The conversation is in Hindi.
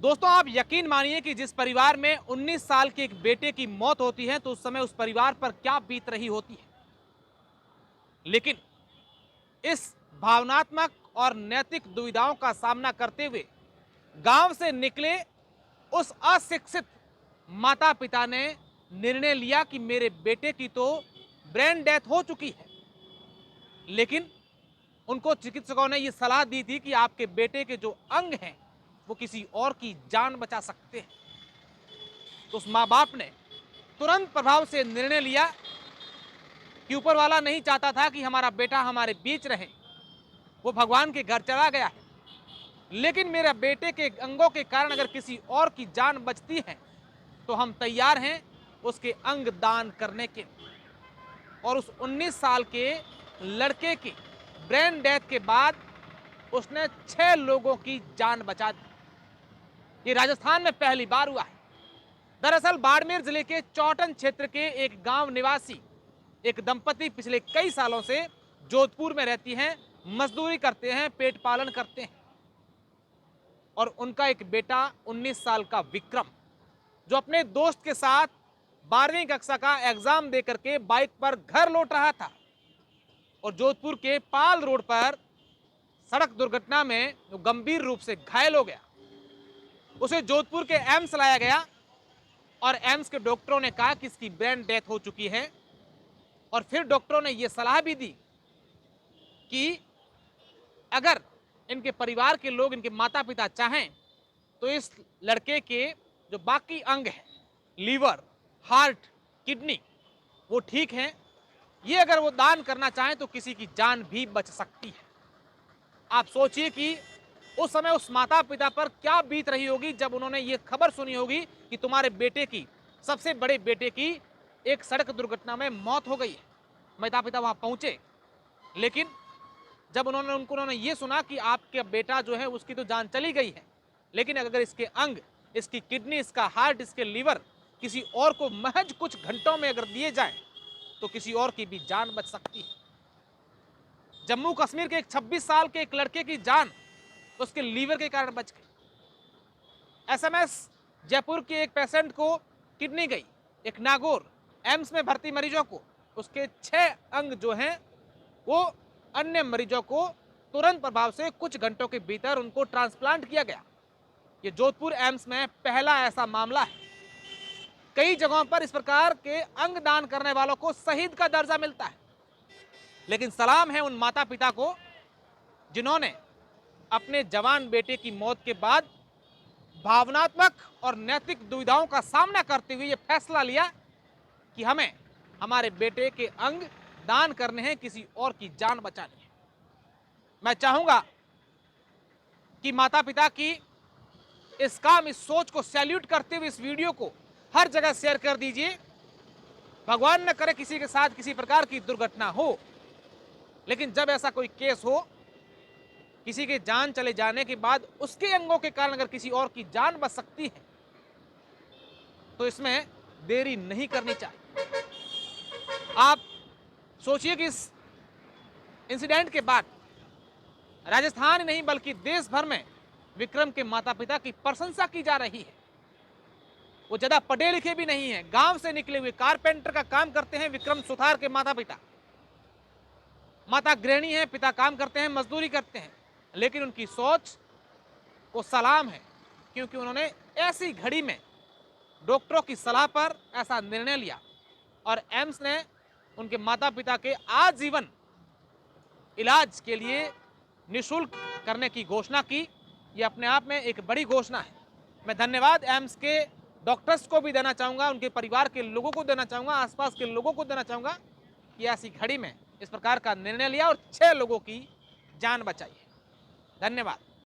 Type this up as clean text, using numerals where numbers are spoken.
दोस्तों, आप यकीन मानिए कि जिस परिवार में 19 साल के एक बेटे की मौत होती है तो उस समय उस परिवार पर क्या बीत रही होती है। लेकिन इस भावनात्मक और नैतिक दुविधाओं का सामना करते हुए गांव से निकले उस अशिक्षित माता पिता ने निर्णय लिया कि मेरे बेटे की तो ब्रेन डेथ हो चुकी है, लेकिन उनको चिकित्सकों ने यह सलाह दी थी कि आपके बेटे के जो अंग हैं वो किसी और की जान बचा सकते हैं। तो उस माँ बाप ने तुरंत प्रभाव से निर्णय लिया कि ऊपर वाला नहीं चाहता था कि हमारा बेटा हमारे बीच रहे, वो भगवान के घर चला गया है, लेकिन मेरे बेटे के अंगों के कारण अगर किसी और की जान बचती है तो हम तैयार हैं उसके अंग दान करने के। और उस 19 साल के लड़के की ब्रेन डेथ के बाद उसने 6 लोगों की जान बचा दी। ये राजस्थान में पहली बार हुआ है। दरअसल बाड़मेर जिले के चौटन क्षेत्र के एक गांव निवासी एक दंपति पिछले कई सालों से जोधपुर में रहती हैं, मजदूरी करते हैं, पेट पालन करते हैं। और उनका एक बेटा 19 साल का विक्रम, जो अपने दोस्त के साथ 12वीं कक्षा का एग्जाम देकर के बाइक पर घर लौट रहा था और जोधपुर के पाल रोड पर सड़क दुर्घटना में गंभीर रूप से घायल हो गया। उसे जोधपुर के एम्स लाया गया और एम्स के डॉक्टरों ने कहा कि इसकी ब्रेन डेथ हो चुकी है। और फिर डॉक्टरों ने यह सलाह भी दी कि अगर इनके परिवार के लोग, इनके माता पिता चाहें तो इस लड़के के जो बाकी अंग हैं, लीवर, हार्ट, किडनी, वो ठीक हैं, ये अगर वो दान करना चाहें तो किसी की जान भी बच सकती है। आप सोचिए कि उस समय उस माता पिता पर क्या बीत रही होगी जब उन्होंने ये खबर सुनी होगी कि तुम्हारे बेटे की, सबसे बड़े बेटे की एक सड़क दुर्घटना में मौत हो गई है। माता पिता वहां पहुंचे, लेकिन जब उन्होंने ये सुना कि आपका बेटा जो है उसकी तो जान चली गई है, लेकिन अगर इसके अंग, इसकी किडनी, इसका हार्ट, इसके लीवर किसी और को महज कुछ घंटों में अगर दिए जाएं तो किसी और की भी जान बच सकती है। जम्मू कश्मीर के एक 26 साल के एक लड़के की जान उसके लीवर के कारण बच गई। एसएमएस जयपुर के एक पेशेंट को किडनी गई। एक नागौर एम्स में भर्ती मरीजों को उसके 6 अंग जो हैं वो अन्य मरीजों को तुरंत प्रभाव से कुछ घंटों के भीतर उनको ट्रांसप्लांट किया गया। ये जोधपुर एम्स में पहला ऐसा मामला है। कई जगहों पर इस प्रकार के अंग दान करने वालों को शहीद का दर्जा मिलता है, लेकिन सलाम है उन माता पिता को जिन्होंने अपने जवान बेटे की मौत के बाद भावनात्मक और नैतिक दुविधाओं का सामना करते हुए यह फैसला लिया कि हमें हमारे बेटे के अंग दान करने हैं, किसी और की जान बचानी है। मैं चाहूंगा कि माता पिता की इस काम, इस सोच को सैल्यूट करते हुए इस वीडियो को हर जगह शेयर कर दीजिए। भगवान न करे किसी के साथ किसी प्रकार की दुर्घटना हो, लेकिन जब ऐसा कोई केस हो, किसी के जान चले जाने के बाद उसके अंगों के कारण अगर किसी और की जान बच सकती है तो इसमें देरी नहीं करनी चाहिए। आप सोचिए कि इस इंसिडेंट के बाद राजस्थान ही नहीं बल्कि देश भर में विक्रम के माता पिता की प्रशंसा की जा रही है। वो ज्यादा पढ़े लिखे भी नहीं है, गांव से निकले हुए कारपेंटर का काम करते हैं विक्रम सुथार के माता पिता। माता गृहिणी है, पिता काम करते हैं, मजदूरी करते हैं, लेकिन उनकी सोच को सलाम है क्योंकि उन्होंने ऐसी घड़ी में डॉक्टरों की सलाह पर ऐसा निर्णय लिया और एम्स ने उनके माता पिता के आजीवन इलाज के लिए निःशुल्क करने की घोषणा की। यह अपने आप में एक बड़ी घोषणा है। मैं धन्यवाद एम्स के डॉक्टर्स को भी देना चाहूँगा, उनके परिवार के लोगों को देना चाहूँगा, आसपास के लोगों को देना चाहूँगा कि ऐसी घड़ी में इस प्रकार का निर्णय लिया और 6 लोगों की जान बचाई है। धन्यवाद।